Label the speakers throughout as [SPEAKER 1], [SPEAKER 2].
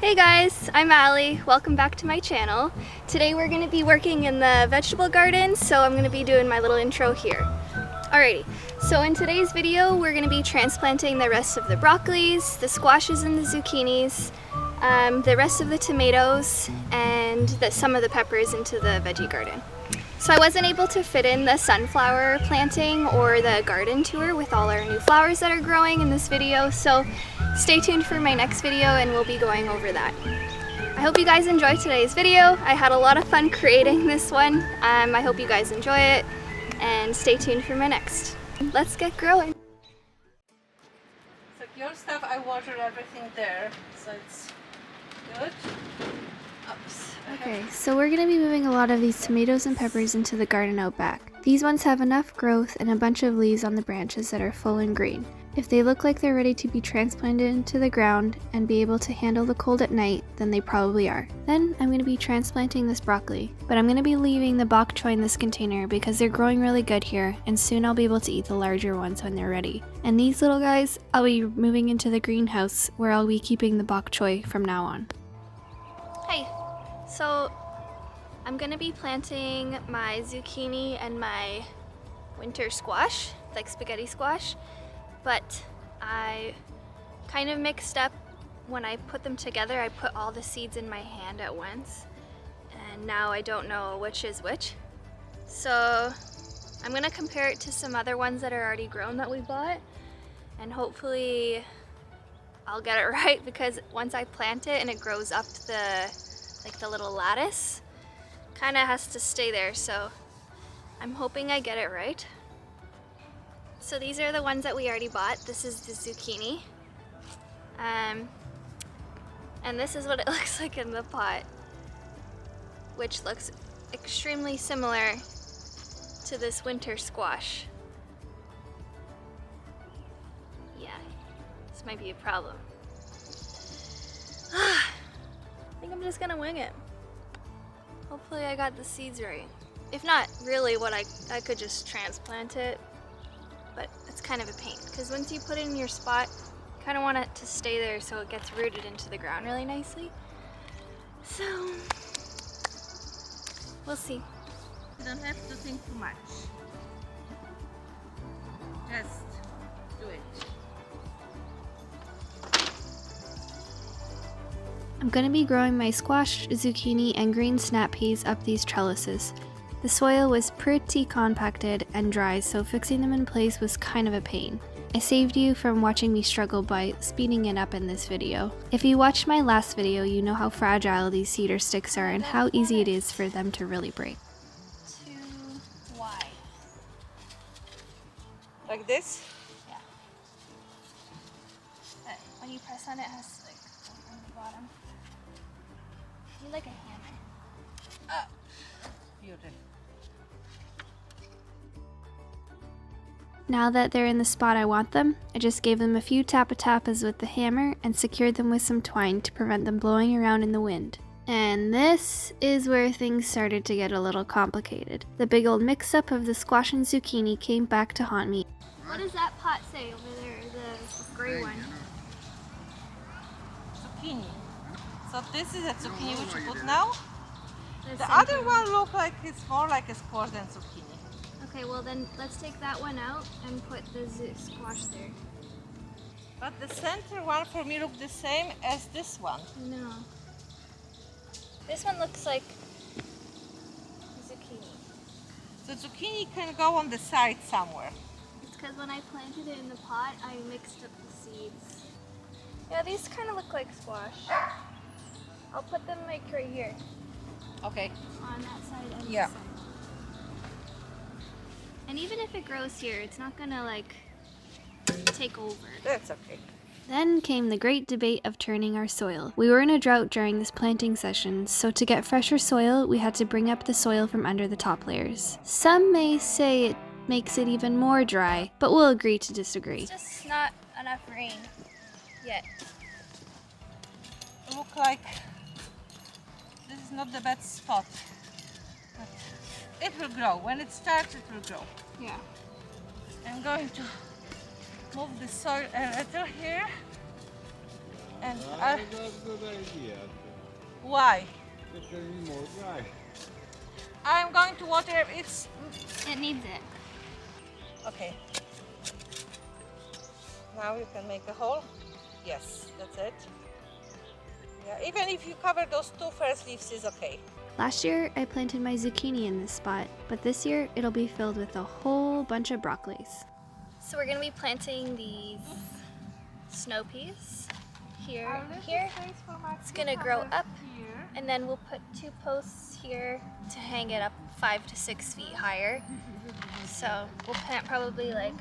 [SPEAKER 1] Hey guys, I'm Allie. Welcome back to my channel. Today we're going to be working in the vegetable garden, so I'm going to be doing my little intro here. Alrighty, so in today's video we're going to be transplanting the rest of the broccolis, the squashes and the zucchinis, the rest of the tomatoes, and some of the peppers into the veggie garden. So I wasn't able to fit in the sunflower planting or the garden tour with all our new flowers that are growing in this video, so stay tuned for my next video and we'll be going over that. I hope you guys enjoyed today's video. I had a lot of fun creating this one. I hope you guys enjoy it and stay tuned for my next. Let's get growing.
[SPEAKER 2] So your stuff, I water everything there, so it's good. Oops.
[SPEAKER 1] Okay, so we're going to be moving a lot of these tomatoes and peppers into the garden out back. These ones have enough growth and a bunch of leaves on the branches that are full and green. If they look like they're ready to be transplanted into the ground and be able to handle the cold at night, then they probably are. Then I'm going to be transplanting this broccoli, but I'm going to be leaving the bok choy in this container because they're growing really good here, and soon I'll be able to eat the larger ones when they're ready. And these little guys, I'll be moving into the greenhouse where I'll be keeping the bok choy from now on. Hey, so I'm going to be planting my zucchini and my winter squash, like spaghetti squash. But I kind of mixed up when I put them together. I put all the seeds in my hand at once, and now I don't know which is which. So I'm gonna compare it to some other ones that are already grown that we bought, and hopefully I'll get it right, because once I plant it and it grows up the little lattice, kind of has to stay there. So I'm hoping I get it right. So these are the ones that we already bought. This is the zucchini. And this is what it looks like in the pot, which looks extremely similar to this winter squash. Yeah, this might be a problem. I think I'm just gonna wing it. Hopefully I got the seeds right. If not, really I could just transplant it. But it's kind of a pain, because once you put it in your spot, you kind of want it to stay there so it gets rooted into the ground really nicely. So, we'll see.
[SPEAKER 2] You don't have to think too much. Just do it.
[SPEAKER 1] I'm going to be growing my squash, zucchini, and green snap peas up these trellises. The soil was pretty compacted and dry, so fixing them in place was kind of a pain. I saved you from watching me struggle by speeding it up in this video. If you watched my last video, you know how fragile these cedar sticks are and how easy it is for them to really break. Too wide.
[SPEAKER 2] Like this?
[SPEAKER 1] Yeah. But when you press on it, it has to go from the bottom. You need like a hammer.
[SPEAKER 2] Beautiful.
[SPEAKER 1] Now that they're in the spot I want them, I just gave them a few tapa-tapas with the hammer and secured them with some twine to prevent them blowing around in the wind. And this is where things started to get a little complicated. The big old mix-up of the squash and zucchini came back to haunt me. What does that pot say over there, the gray one?
[SPEAKER 2] Zucchini. So this is a zucchini which you put now? The
[SPEAKER 1] center
[SPEAKER 2] other one looks like it's more like a squash than zucchini.
[SPEAKER 1] Okay, well then let's take that one out and put the squash there.
[SPEAKER 2] But the center one for me looks the same as this one.
[SPEAKER 1] No. This one looks like zucchini.
[SPEAKER 2] The zucchini can go on the side somewhere.
[SPEAKER 1] It's because when I planted it in the pot, I mixed up the seeds. Yeah, these kind of look like squash. I'll put them like right here.
[SPEAKER 2] Okay.
[SPEAKER 1] On that side and
[SPEAKER 2] Yeah.
[SPEAKER 1] this side. And even if it grows here, it's not gonna like take over.
[SPEAKER 2] That's okay.
[SPEAKER 1] Then came the great debate of turning our soil. We were in a drought during this planting session, so to get fresher soil, we had to bring up the soil from under the top layers. Some may say it makes it even more dry, but we'll agree to disagree. It's just not enough rain yet.
[SPEAKER 2] It looks like this is not the best spot. But it will grow. When it starts, it will grow.
[SPEAKER 1] Yeah.
[SPEAKER 2] I'm going to move the soil a little here And
[SPEAKER 3] That's a good idea.
[SPEAKER 2] why?
[SPEAKER 3] It can be more dry.
[SPEAKER 2] I'm going to water it. It's
[SPEAKER 1] It needs it.
[SPEAKER 2] okay. Now you can make a hole. Yes, that's it. Yeah, even if you cover those two first leaves is okay.
[SPEAKER 1] Last year, I planted my zucchini in this spot, but this year it'll be filled with a whole bunch of broccolis. So we're gonna be planting these snow peas here and here. It's gonna grow up, and then we'll put 2 posts here to hang it up 5 to 6 feet higher. So we'll plant probably like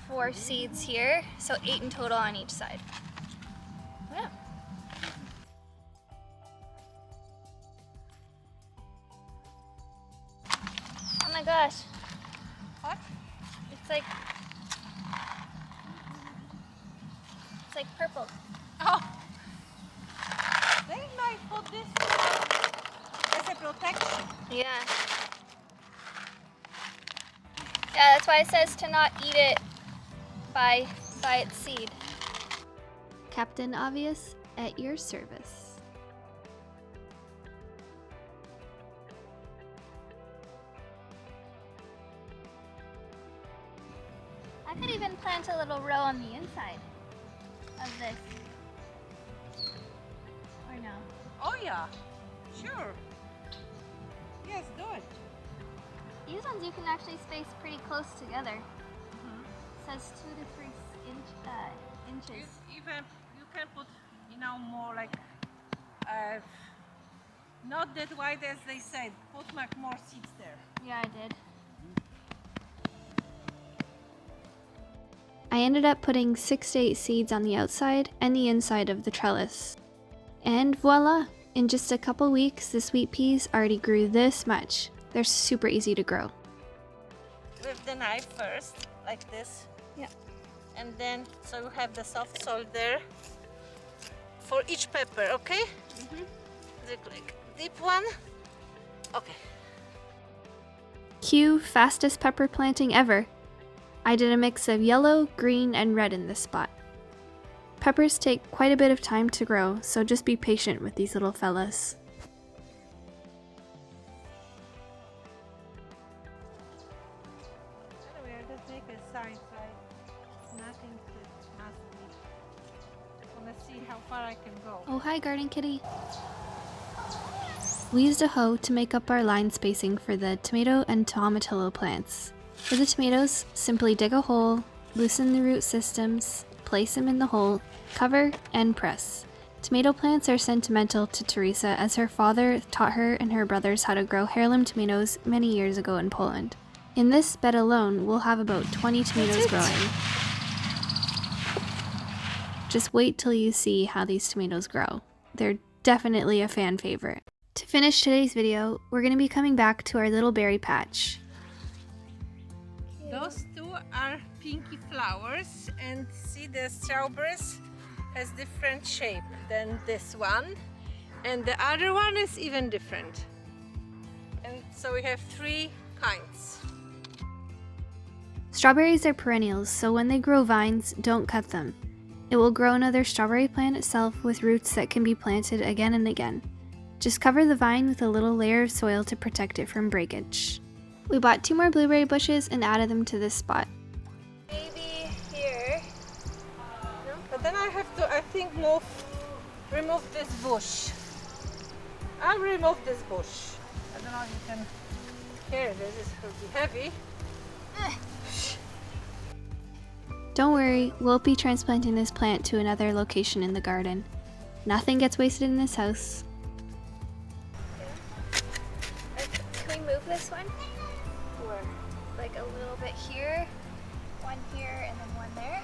[SPEAKER 1] 4 seeds here, so 8 in total on each side. Yeah. Oh my gosh,
[SPEAKER 2] What?
[SPEAKER 1] it's like purple.
[SPEAKER 2] Oh, they might put this as a protection.
[SPEAKER 1] Yeah. Yeah, that's why it says to not eat it by its seed. Captain Obvious at your service. I could even plant a little row on the inside of this. Or no?
[SPEAKER 2] Oh yeah, sure. Yes, do it.
[SPEAKER 1] These ones you can actually space pretty close together. It says 2 to 3 inches.
[SPEAKER 2] You can put, more like not that wide as they said. Put like more seeds there.
[SPEAKER 1] Yeah, I did. I ended up putting 6 to 8 seeds on the outside and the inside of the trellis. And voila! In just a couple weeks, the sweet peas already grew this much. They're super easy to grow.
[SPEAKER 2] With the knife first, like this.
[SPEAKER 1] Yeah.
[SPEAKER 2] And then, so you have the soft soil there for each pepper, okay? The like deep one. Okay.
[SPEAKER 1] Cue fastest pepper planting ever. I did a mix of yellow, green, and red in this spot. Peppers take quite a bit of time to grow, so just be patient with these little fellas.
[SPEAKER 2] Anyway, I just make a sign, so nothing to ask me. I want to see how far I can go.
[SPEAKER 1] Oh, hi, garden kitty. We used a hoe to make up our line spacing for the tomato and tomatillo plants. For the tomatoes, simply dig a hole, loosen the root systems, place them in the hole, cover, and press. Tomato plants are sentimental to Teresa as her father taught her and her brothers how to grow heirloom tomatoes many years ago in Poland. In this bed alone, we'll have about 20 tomatoes growing. Just wait till you see how these tomatoes grow. They're definitely a fan favorite. To finish today's video, we're going to be coming back to our little berry patch.
[SPEAKER 2] Those two are pinky flowers, and see the strawberries has different shape than this one, and the other one is even different. And so we have 3 kinds.
[SPEAKER 1] Strawberries are perennials, so when they grow vines, don't cut them. It will grow another strawberry plant itself with roots that can be planted again and again. Just cover the vine with a little layer of soil to protect it from breakage. We bought 2 more blueberry bushes and added them to this spot. Maybe here.
[SPEAKER 2] But then I have to, I think, remove this bush. I'll remove this bush. I don't know if you can hear this, it will be heavy.
[SPEAKER 1] Don't worry, we'll be transplanting this plant to another location in the garden. Nothing gets wasted in this house. Can we move this one? Or like a little bit here, one here, and then one there?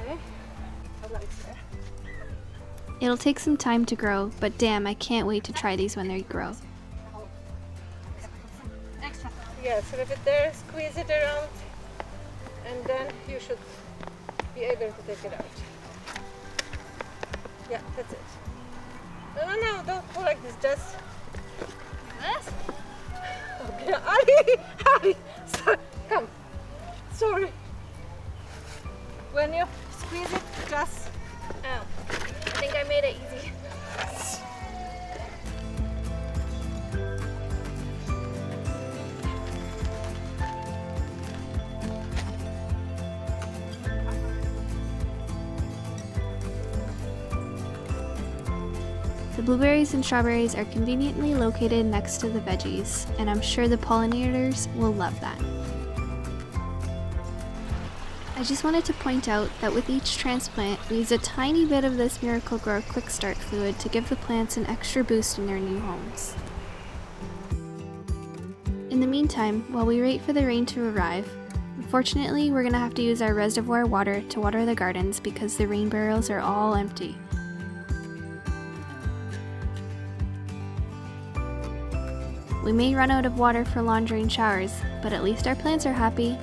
[SPEAKER 2] Okay. How about there?
[SPEAKER 1] It'll take some time to grow, but damn, I can't wait to try these when they grow.
[SPEAKER 2] Extra. Yeah, so leave it there, squeeze it around, and then you should be able to take it out. Yeah, that's it. No, don't go like this, just
[SPEAKER 1] This?
[SPEAKER 2] okay. Ali, so, come. Sorry. When you squeeze it, just
[SPEAKER 1] The blueberries and strawberries are conveniently located next to the veggies, and I'm sure the pollinators will love that. I just wanted to point out that with each transplant, we use a tiny bit of this Miracle-Gro Quick Start fluid to give the plants an extra boost in their new homes. In the meantime, while we wait for the rain to arrive, unfortunately we're going to have to use our reservoir water to water the gardens because the rain barrels are all empty. We may run out of water for laundry and showers, but at least our plants are happy.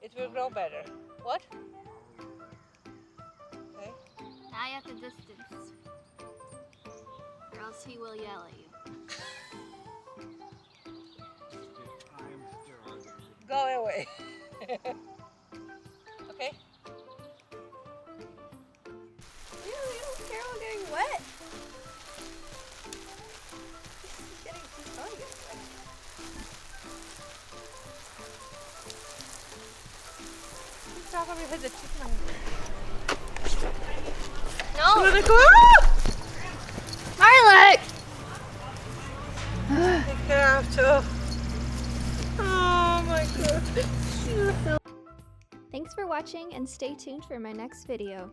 [SPEAKER 2] It will grow better. What? Okay.
[SPEAKER 1] Eye at the distance, or else he will yell at you.
[SPEAKER 2] Go away. Okay?
[SPEAKER 1] You don't care about getting wet.
[SPEAKER 2] Probably has a chicken.
[SPEAKER 1] No!
[SPEAKER 2] Marlek!
[SPEAKER 1] Marlek!
[SPEAKER 2] Take her out too. Oh my god.
[SPEAKER 1] Thanks for watching and stay tuned for my next video.